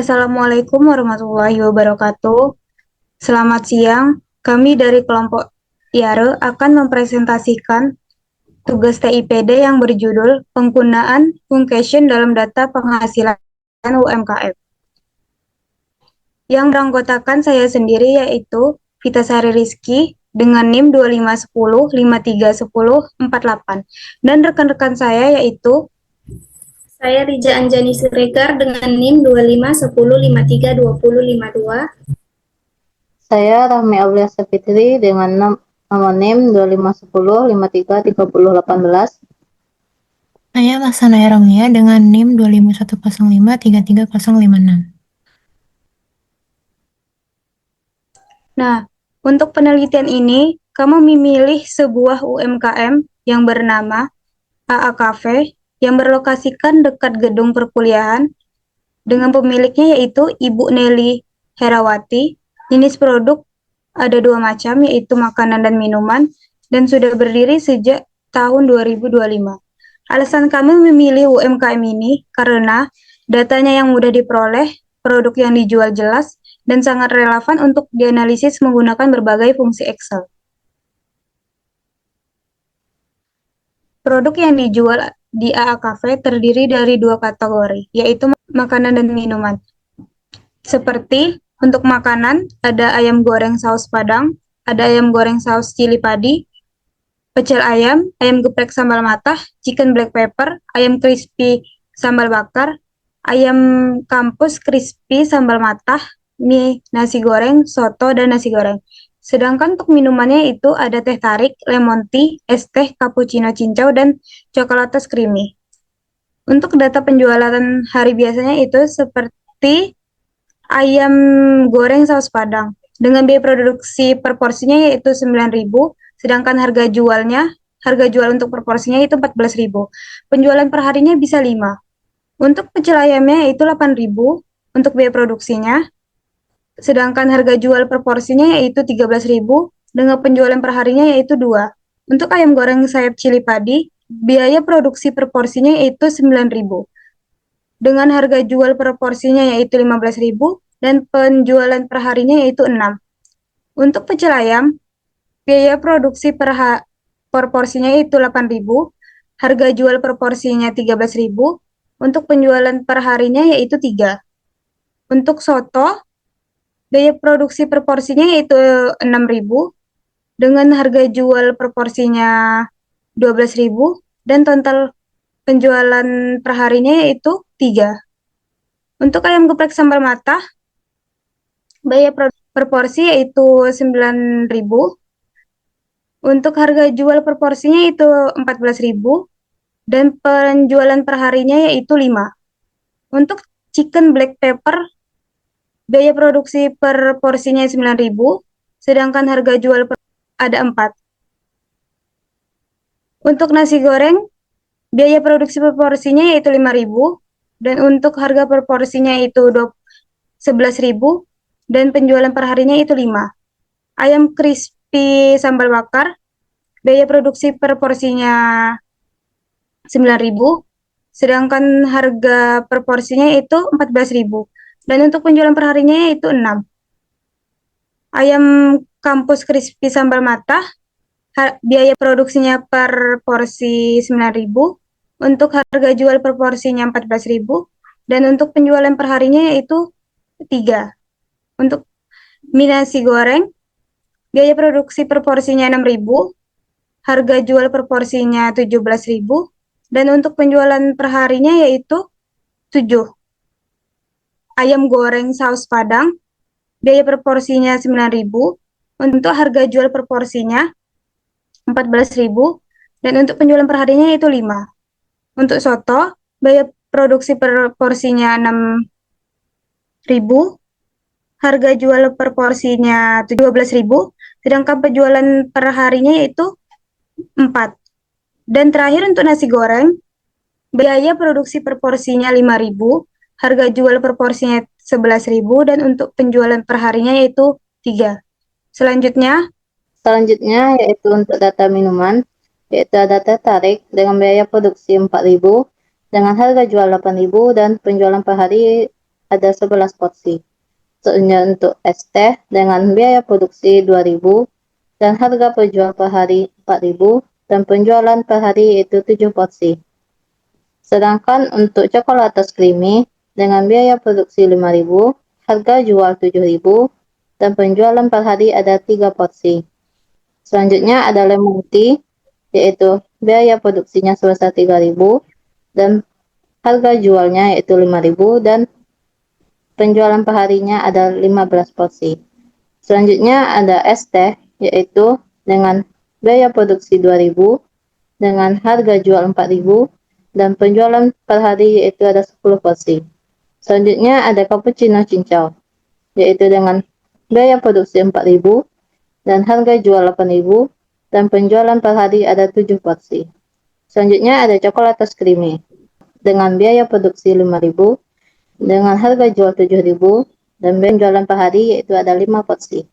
Assalamualaikum warahmatullahi wabarakatuh. Selamat siang. Kami dari kelompok IARE akan mempresentasikan tugas TIPD yang berjudul Penggunaan Function dalam Data Penghasilan UMKM. Yang beranggotakan saya sendiri yaitu Vitasari Rizky dengan NIM 2510531048 dan rekan-rekan saya yaitu Saya Rija Anjani Siregar dengan NIM 2510532052. Saya Rahmi Aulia Safitri dengan nomor NIM 2510533018. Saya Laksana Eromia dengan NIM 25105333056. Nah, untuk penelitian ini, kamu memilih sebuah UMKM yang bernama AA Cafe yang berlokasikan dekat gedung perkuliahan dengan pemiliknya yaitu Ibu Nelly Herawati. Jenis produk ada dua macam yaitu makanan dan minuman dan sudah berdiri sejak tahun 2025. Alasan kami memilih UMKM ini karena datanya yang mudah diperoleh, produk yang dijual jelas, dan sangat relevan untuk dianalisis menggunakan berbagai fungsi Excel. Produk yang dijual di AA Cafe terdiri dari dua kategori, yaitu makanan dan minuman. Seperti untuk makanan, ada ayam goreng saus Padang, ada ayam goreng saus cili padi, pecel ayam, ayam geprek sambal matah, chicken black pepper, ayam crispy sambal bakar, ayam kampus crispy sambal matah, mie nasi goreng, soto, dan nasi goreng. Sedangkan untuk minumannya itu ada teh tarik, lemon tea, es teh, cappuccino cincau, dan coklatas creamy. Untuk data penjualan hari biasanya itu seperti ayam goreng saus Padang dengan biaya produksi per porsinya yaitu 9.000, sedangkan harga jual untuk per porsinya itu 14.000. Penjualan per harinya bisa 5. Untuk pecel ayamnya itu 8.000 untuk biaya produksinya, sedangkan harga jual per porsinya yaitu 13.000 dengan penjualan per harinya yaitu 2. Untuk ayam goreng sayap cili padi, biaya produksi per porsinya yaitu 9.000 dengan harga jual per porsinya yaitu 15.000 dan penjualan per harinya yaitu 6. Untuk pecel ayam, biaya produksi per porsinya yaitu 8.000, harga jual per porsinya 13.000, untuk penjualan per harinya yaitu 3. Untuk soto, biaya produksi per porsinya yaitu 6.000 dengan harga jual per porsinya 12.000 dan total penjualan per harinya yaitu 3. Untuk ayam geprek sambal matah, biaya per porsi yaitu 9.000. Untuk harga jual per porsinya itu 14.000 dan penjualan per harinya yaitu 5. Untuk chicken black pepper, biaya produksi per porsinya 9.000, sedangkan harga jual ada 4. Untuk nasi goreng, biaya produksi per porsinya yaitu 5.000 dan untuk harga per porsinya itu 11.000 dan penjualan per harinya itu 5. Ayam crispy sambal bakar, biaya produksi per porsinya 9.000, sedangkan harga per porsinya itu 14.000 dan untuk penjualan per harinya itu 6. Ayam kampus crispy sambal matah, biaya produksinya per porsi 9.000, untuk harga jual per porsinya 14.000 dan untuk penjualan per harinya yaitu 3. Untuk mie nasi goreng, biaya produksi per porsinya 6.000, harga jual per porsinya 17.000 dan untuk penjualan per harinya yaitu 7. Ayam goreng saus Padang, biaya per porsinya 9.000, untuk harga jual per porsinya 14.000 dan untuk penjualan per harinya yaitu 5. Untuk soto, biaya produksi per porsinya 6.000, harga jual per porsinya 12.000, sedangkan penjualan per harinya yaitu 4. Dan terakhir untuk nasi goreng, biaya produksi per porsinya 5.000, harga jual per porsinya 11.000 dan untuk penjualan per harinya yaitu 3. Selanjutnya Yaitu untuk data minuman, yaitu ada teh tarik dengan biaya produksi 4.000 dengan harga jual 8.000 dan penjualan per hari ada 11 porsi. Selanjutnya untuk es teh dengan biaya produksi 2.000 dan harga penjual per hari 4.000 dan penjualan per hari yaitu 7 porsi. Sedangkan untuk coklat atas creamy dengan biaya produksi 5.000, harga jual 7.000 dan penjualan per hari ada 3 porsi. Selanjutnya ada lemon tea, yaitu biaya produksinya sebesar 3.000 dan harga jualnya yaitu 5.000 dan penjualan perharinya ada 15 porsi. Selanjutnya ada es teh, yaitu dengan biaya produksi 2.000 dengan harga jual 4.000 dan penjualan per hari yaitu ada 10 porsi. Selanjutnya ada cappuccino cincau, yaitu dengan biaya produksi 4.000 dan harga jual 8.000 dan penjualan per hari ada 7 porsi. Selanjutnya ada coklat atas creamy dengan biaya produksi 5.000 dengan harga jual 7.000 dan penjualan per hari yaitu ada 5 porsi.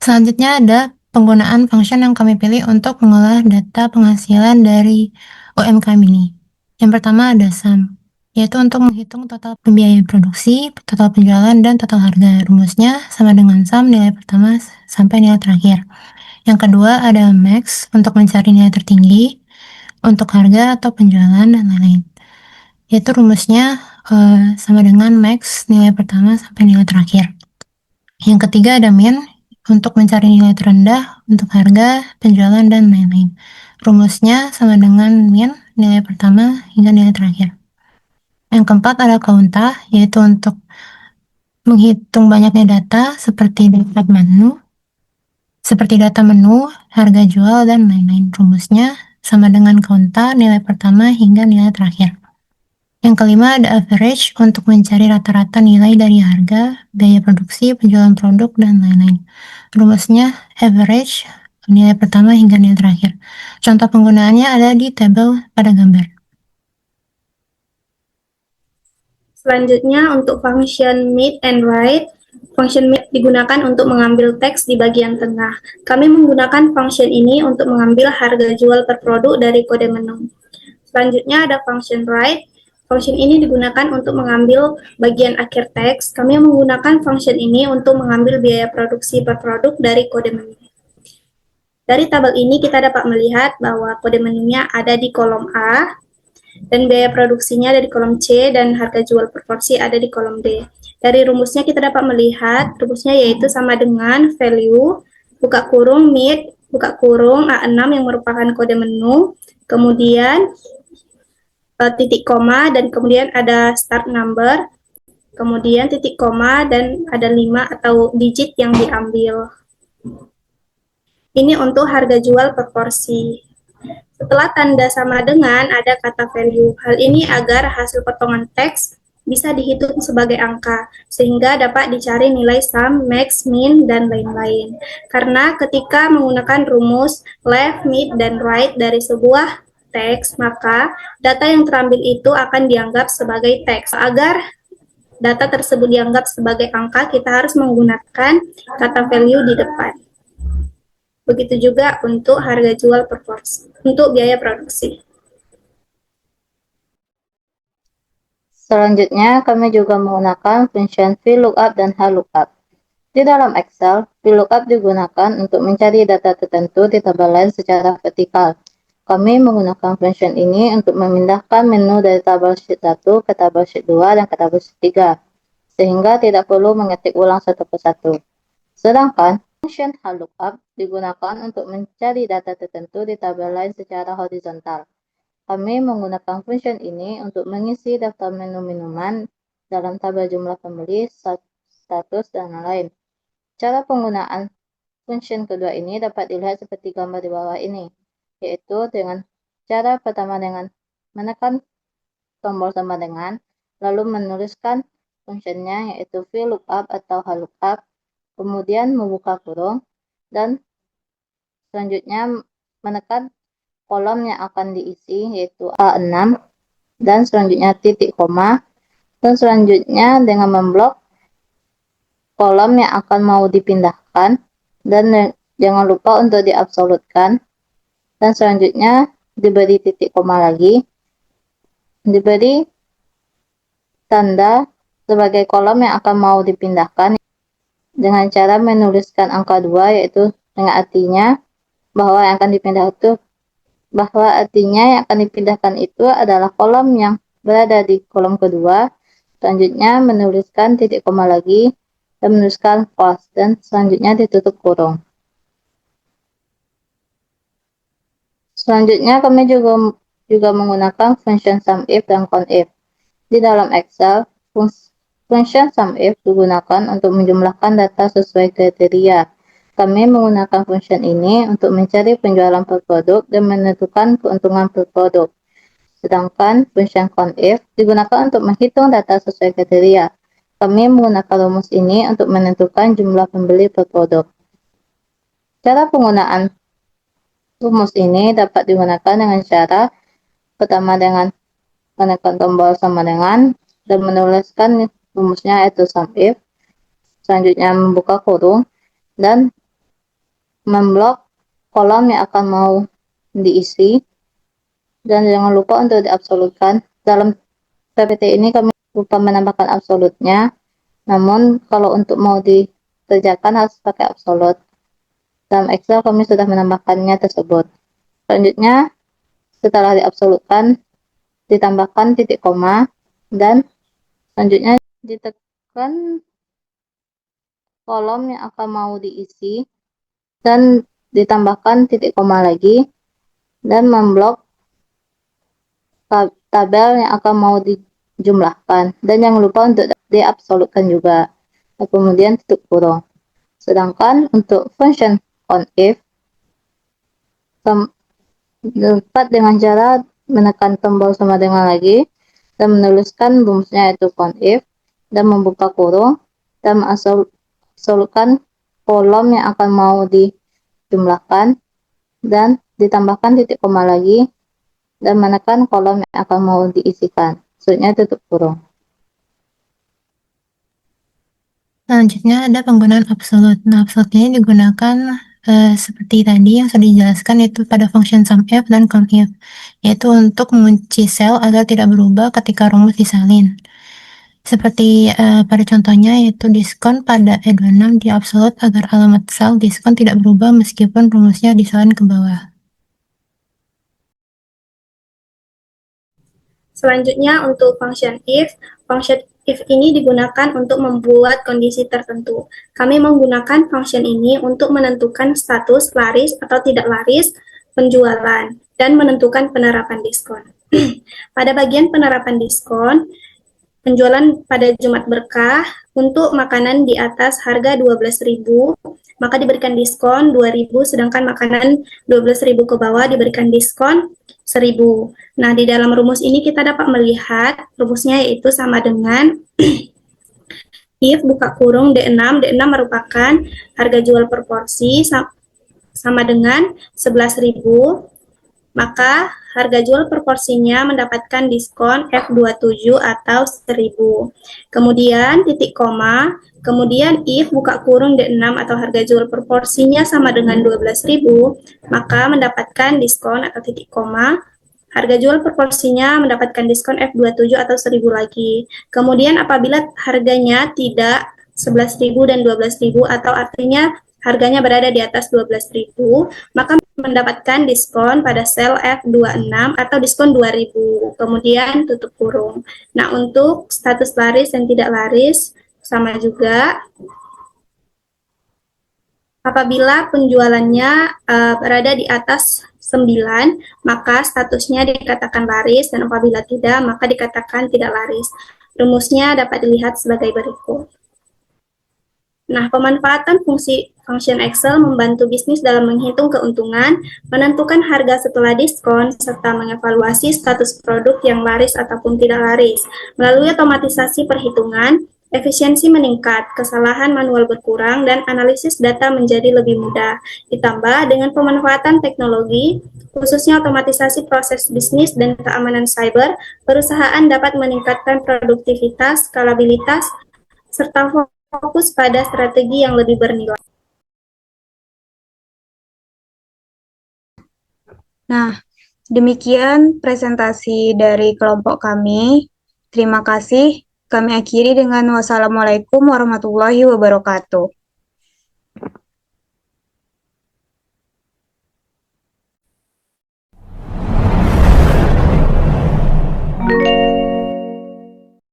Selanjutnya ada penggunaan function yang kami pilih untuk mengolah data penghasilan dari UMKM ini. Yang pertama ada sum, yaitu untuk menghitung total biaya produksi, total penjualan, dan total harga. Rumusnya sama dengan sum nilai pertama sampai nilai terakhir. Yang kedua ada max untuk mencari nilai tertinggi, untuk harga atau penjualan, dan lain-lain. Yaitu rumusnya sama dengan max nilai pertama sampai nilai terakhir. Yang ketiga ada min untuk mencari nilai terendah, untuk harga, penjualan, dan lain-lain. Rumusnya sama dengan min nilai pertama hingga nilai terakhir. Yang keempat ada kaunta, yaitu untuk menghitung banyaknya data seperti data menu, harga jual, dan lain-lain. Rumusnya sama dengan kaunta nilai pertama hingga nilai terakhir. Yang kelima ada average untuk mencari rata-rata nilai dari harga, biaya produksi, penjualan produk, dan lain-lain. Rumusnya average nilai pertama hingga nilai terakhir. Contoh penggunaannya ada di tabel pada gambar. Selanjutnya untuk function meet and write, function meet digunakan untuk mengambil teks di bagian tengah. Kami menggunakan function ini untuk mengambil harga jual per produk dari kode menu. Selanjutnya ada function write. Function ini digunakan untuk mengambil bagian akhir teks. Kami menggunakan function ini untuk mengambil biaya produksi per produk dari kode menu. Dari tabel ini kita dapat melihat bahwa kode menunya ada di kolom A, dan biaya produksinya ada di kolom C, dan harga jual per porsi ada di kolom D. Dari rumusnya kita dapat melihat, rumusnya yaitu sama dengan value, buka kurung, meet, buka kurung, A6 yang merupakan kode menu, kemudian titik koma, dan kemudian ada start number, kemudian titik koma, dan ada 5 atau digit yang diambil. Ini untuk harga jual per porsi. Setelah tanda sama dengan, ada kata value. Hal ini agar hasil potongan teks bisa dihitung sebagai angka, sehingga dapat dicari nilai sum, max, min, dan lain-lain. Karena ketika menggunakan rumus left, mid, dan right dari sebuah teks, maka data yang terambil itu akan dianggap sebagai teks. Agar data tersebut dianggap sebagai angka, kita harus menggunakan kata value di depan. Begitu juga untuk harga jual per porsi, untuk biaya produksi. Selanjutnya, kami juga menggunakan function VLOOKUP dan HLOOKUP. Di dalam Excel, VLOOKUP digunakan untuk mencari data tertentu di tabel lain secara vertikal. Kami menggunakan function ini untuk memindahkan menu dari tabel sheet 1 ke tabel sheet 2 dan ke tabel sheet 3, sehingga tidak perlu mengetik ulang satu persatu. Sedangkan, function HLOOKUP digunakan untuk mencari data tertentu di tabel lain secara horizontal. Kami menggunakan function ini untuk mengisi daftar menu minuman dalam tabel jumlah pembeli, status, dan lain-lain. Cara penggunaan function kedua ini dapat dilihat seperti gambar di bawah ini, yaitu dengan cara pertama dengan menekan tombol sama dengan, lalu menuliskan fungsinya yaitu VLOOKUP atau HLOOKUP, kemudian membuka kurung, dan selanjutnya menekan kolom yang akan diisi yaitu A6, dan selanjutnya titik koma, dan selanjutnya dengan memblok kolom yang akan mau dipindahkan, dan Jangan lupa untuk diabsolutkan. Dan selanjutnya diberi titik koma lagi. Diberi tanda sebagai kolom yang akan mau dipindahkan dengan cara menuliskan angka 2, yaitu dengan artinya bahwa yang akan dipindahkan itu adalah kolom yang berada di kolom kedua. Selanjutnya menuliskan titik koma lagi dan menuliskan false, dan selanjutnya ditutup kurung. Selanjutnya kami juga menggunakan function SUMIF dan COUNTIF. Di dalam Excel, function SUMIF digunakan untuk menjumlahkan data sesuai kriteria. Kami menggunakan function ini untuk mencari penjualan per produk dan menentukan keuntungan per produk. Sedangkan function COUNTIF digunakan untuk menghitung data sesuai kriteria. Kami menggunakan rumus ini untuk menentukan jumlah pembeli per produk. Cara penggunaan rumus ini dapat digunakan dengan cara pertama dengan menekan tombol sama dengan dan menuliskan rumusnya, yaitu SUMIF. Selanjutnya membuka kurung dan memblok kolom yang akan mau diisi. Dan jangan lupa untuk diabsolutkan. Dalam PPT ini kami lupa menambahkan absolutnya, namun kalau untuk mau dikerjakan harus pakai absolut. Dalam Excel kami sudah menambahkannya tersebut. Selanjutnya setelah diabsolutkan ditambahkan titik koma dan selanjutnya ditekan kolom yang akan mau diisi dan ditambahkan titik koma lagi dan memblok tabel yang akan mau dijumlahkan, dan jangan lupa untuk diabsolutkan juga, dan kemudian tutup kurung. Sedangkan untuk function COUNTIF dapat dengan cara menekan tombol sama dengan lagi dan menuliskan rumusnya, yaitu COUNTIF, dan membuka kurung dan mengasolukan kolom yang akan mau dijumlahkan dan ditambahkan titik koma lagi dan menekan kolom yang akan mau diisikan. Selanjutnya tutup kurung. Selanjutnya ada penggunaan absolute. Nah, absolute ini digunakan seperti tadi yang sudah dijelaskan, yaitu pada function SUMIF dan COUNTIF, yaitu untuk mengunci sel agar tidak berubah ketika rumus disalin. Seperti pada contohnya, yaitu diskon pada E26 di absolute agar alamat sel diskon tidak berubah meskipun rumusnya disalin ke bawah. Selanjutnya untuk function if ini digunakan untuk membuat kondisi tertentu. Kami menggunakan function ini untuk menentukan status laris atau tidak laris penjualan dan menentukan penerapan diskon. Pada bagian penerapan diskon, penjualan pada Jumat Berkah untuk makanan di atas harga 12.000 maka diberikan diskon 2.000, sedangkan makanan 12.000 ke bawah diberikan diskon 1.000. Nah, di dalam rumus ini kita dapat melihat rumusnya yaitu sama dengan if buka kurung D6 merupakan harga jual per porsi sama dengan 11.000, maka harga jual per porsinya mendapatkan diskon F27 atau 1.000. Kemudian titik koma, kemudian if buka kurung D6 atau harga jual per porsinya sama dengan 12.000, maka mendapatkan diskon atau titik koma, harga jual per porsinya mendapatkan diskon F27 atau 1.000 lagi. Kemudian apabila harganya tidak 11.000 dan 12.000 atau artinya harganya berada di atas 12.000, maka mendapatkan diskon pada sel F26 atau diskon 2.000. Kemudian tutup kurung. Nah, untuk status laris dan tidak laris sama juga. Apabila penjualannya berada di atas 9, maka statusnya dikatakan laris, dan apabila tidak, maka dikatakan tidak laris. Rumusnya dapat dilihat sebagai berikut. Nah, pemanfaatan fungsi function Excel membantu bisnis dalam menghitung keuntungan, menentukan harga setelah diskon, serta mengevaluasi status produk yang laris ataupun tidak laris. Melalui otomatisasi perhitungan, efisiensi meningkat, kesalahan manual berkurang, dan analisis data menjadi lebih mudah. Ditambah dengan pemanfaatan teknologi, khususnya otomatisasi proses bisnis dan keamanan cyber, perusahaan dapat meningkatkan produktivitas, skalabilitas, serta fokus pada strategi yang lebih bernilai. Nah, demikian presentasi dari kelompok kami. Terima kasih. Kami akhiri dengan wassalamualaikum warahmatullahi wabarakatuh.